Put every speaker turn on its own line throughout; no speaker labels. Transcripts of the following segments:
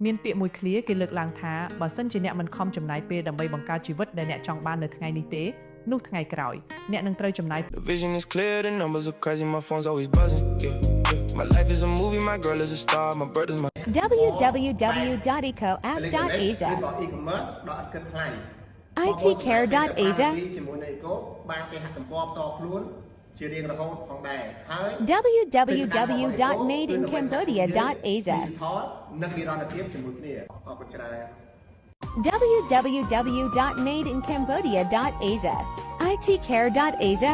មានពាក្យមួយឃ្លាគេលើកឡើងថាបើសិនជាអ្នកមិនខំចំណាយពេលដើម្បីបង្កើតជីវិតដែលអ្នកចង់បាននៅថ្ងៃនេះទេនោះថ្ងៃក្រោយអ្នកនឹងត្រូវចំណាយ
The vision is clear, the numbers are crazy, my phone's always buzzing. Yeah. My life is a movie, my girl is a star, my birth is my
www.ecoapp.asia itcare.asia www.madeincambodia.asia www.madeincambodia.asia itcare.asia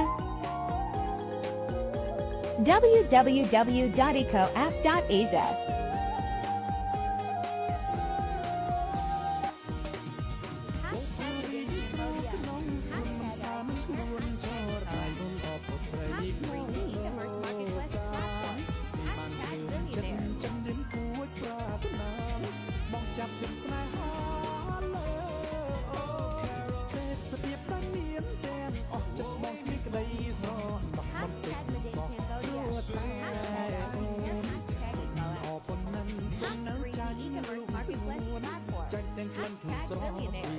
www.ecoapp.asia Billionaire.